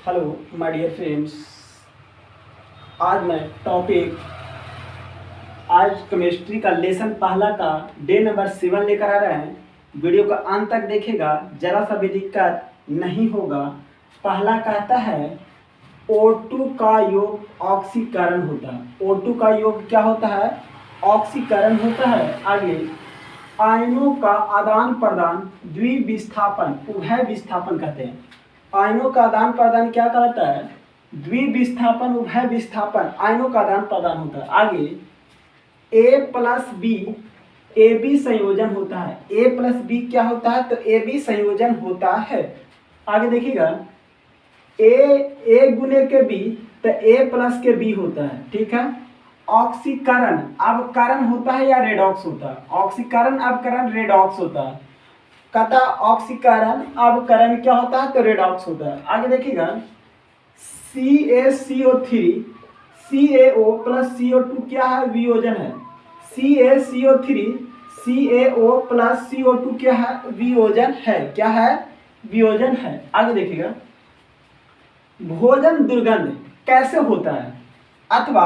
Hello my dear friends. आज मैं topic आज केमिस्ट्री का लेसन पहला का डे नंबर 7 लेकर आ रहे हैं। वीडियो का अंत तक देखेगा, जरा सा भी दिक्कत नहीं होगा। पहला कहता है O2 का योग ऑक्सीकरण होता है। O2 का योग क्या होता है? ऑक्सीकरण होता है। आगे आयनों का आदान प्रदान द्विविस्थापन उभय विस्थापन कहते हैं। आयनों का आदान प्रदान क्या कहता है? द्विविस्थापन उभय विस्थापन आयनों का आदान प्रदान होता है। आगे A plus B A B संयोजन होता है। A प्लस बी क्या होता है? तो ए बी संयोजन होता है। आगे देखिएगा ए गुने के बी तो A प्लस के बी होता है। ठीक है। ऑक्सीकरण अवकरण होता है या रेडॉक्स होता है? ऑक्सीकरण अवकरण रेडॉक्स होता है। कहता ऑक्सीकरण अवकरण क्या होता है? तो रेडॉक्स होता है। आगे देखिएगा CaCO3 CaO प्लस CO2 क्या है? वियोजन है। CaCO3 CaO प्लस CO2 क्या है? वियोजन है। क्या है? वियोजन है। आगे देखिएगा भोजन दुर्गंध कैसे होता है अथवा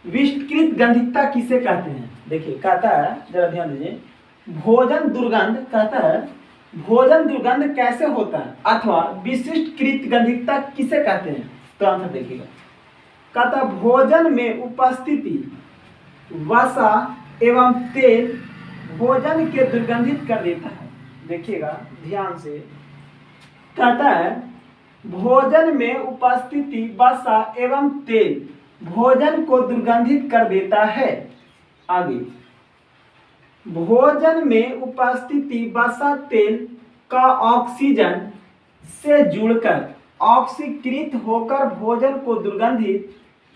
विस्तृत गंधिकता किसे कहते हैं? देखिए कहता है, जरा ध्यान दीजिए, भोजन दुर्गंध कहता है भोजन दुर्गंध कैसे होता है अथवा विशिष्टकृत गंधिकता किसे कहते हैं? तो आंसर देखिएगा। कहता भोजन में उपस्थिति वसा एवं तेल भोजन के दुर्गंधित कर देता है। देखिएगा ध्यान से, कहता है भोजन में उपस्थिति वसा एवं तेल भोजन को दुर्गंधित कर देता है। आगे भोजन में उपस्थिति वसा तेल का ऑक्सीजन से जुड़कर ऑक्सीकृत होकर भोजन को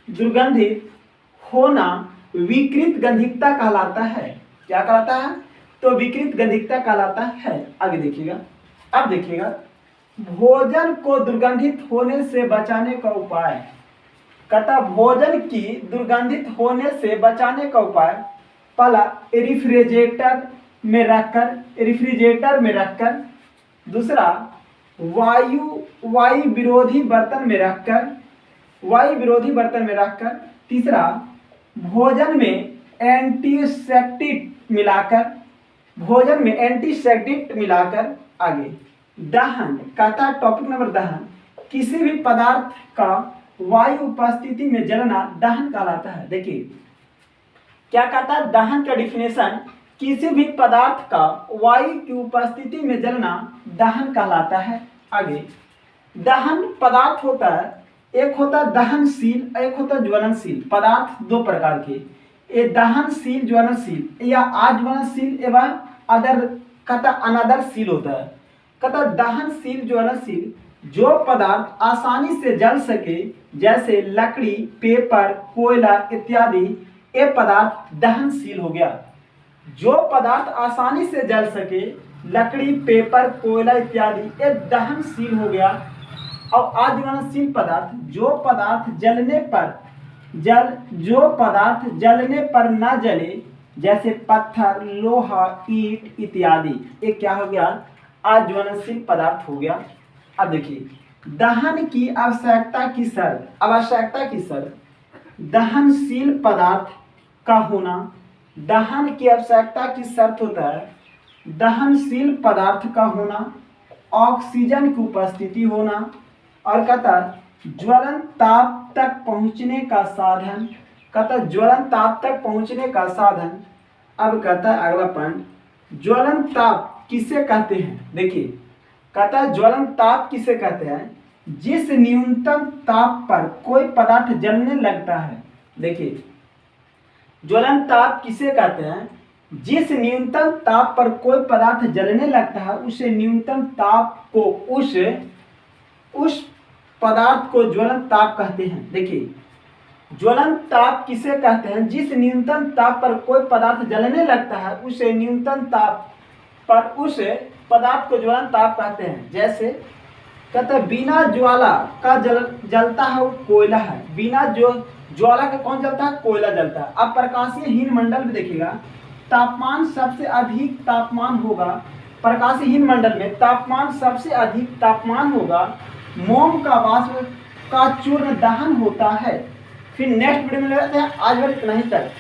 दुर्गंधित होना विकृत गंधिकता कहलाता है। क्या कहलाता है? तो विकृत गंधिकता कहलाता है। आगे देखिएगा, अब देखिएगा भोजन को दुर्गंधित होने से बचाने का उपाय। कहता भोजन की दुर्गंधित होने से बचाने का उपाय पहला रेफ्रिजरेटर में रखकर, दूसरा वायु विरोधी बर्तन में रखकर, तीसरा भोजन में एंटीसेप्टिक मिलाकर, आगे दहन। कहता टॉपिक नंबर दहन, किसी भी पदार्थ का वायु उपस्थिति में जलना दहन कहलाता है। देखिए क्या कहता है? दहन का डिफिनेशन, किसी भी पदार्थ का वायु की उपस्थिति में जलना दहन कहलाता है। आगे दहन पदार्थ होता है, एक होता है दहनशील, एक होता है ज्वलनशील। पदार्थ दो प्रकार के, ये दहनशील ज्वलनशील या अज्वलनशील एवं अनदरशील होता है। कहता दहनशील ज्वलनशील जो पदार्थ आसानी से जल सके, जैसे लकड़ी, पेपर, कोयला इत्यादि, ये पदार्थ दहनशील हो गया। जो पदार्थ आसानी से जल सके, लकड़ी, पेपर, कोयला इत्यादि, ये दहनशील हो गया। और अज्वलनशील पदार्थ जो पदार्थ जलने पर न जले, जैसे पत्थर, लोहा, ईंट इत्यादि, ये क्या हो गया? अज्वलनशील पदार्थ हो गया। अब देखिए दहन की आवश्यकता की शर्त, दहनशील पदार्थ का होना। दहन की आवश्यकता की शर्त होता है दहनशील पदार्थ का होना, ऑक्सीजन की उपस्थिति होना, और कहता ज्वलन ताप तक पहुंचने का साधन। कहता ज्वलन ताप तक पहुंचने का साधन। अब कहता है अगला पॉइंट, ज्वलन ताप किसे कहते हैं? देखिए कहता है ज्वलन ताप किसे कहते हैं? जिस न्यूनतम ताप पर कोई पदार्थ जलने लगता है। देखिए ज्वलन ताप किसे कहते हैं? जिस न्यूनतम ताप पर कोई पदार्थ जलने लगता है, उसे न्यूनतम ताप को उस पदार्थ को ज्वलन ताप कहते हैं। देखिए ज्वलन ताप किसे कहते हैं? जिस न्यूनतम ताप पर कोई पदार्थ जलने लगता है, उसे न्यूनतम ताप पर उस पदार्थ को ज्वलन ताप कहते हैं। जैसे कहते हैं बिना ज्वाला का जलता है वो कोयला है। बिना ज्वाला का कौन जलता है? कोयला जलता है। अब प्रकाशीय हीन मंडल में देखिएगा, तापमान सबसे अधिक तापमान होगा प्रकाशीय हीन मंडल में, तापमान सबसे अधिक तापमान होगा मोम का वाष्प का चूर्ण दहन होता है। फिर नेक्स्ट वीडियो में लेते हैं, आज बस इतना ही तक।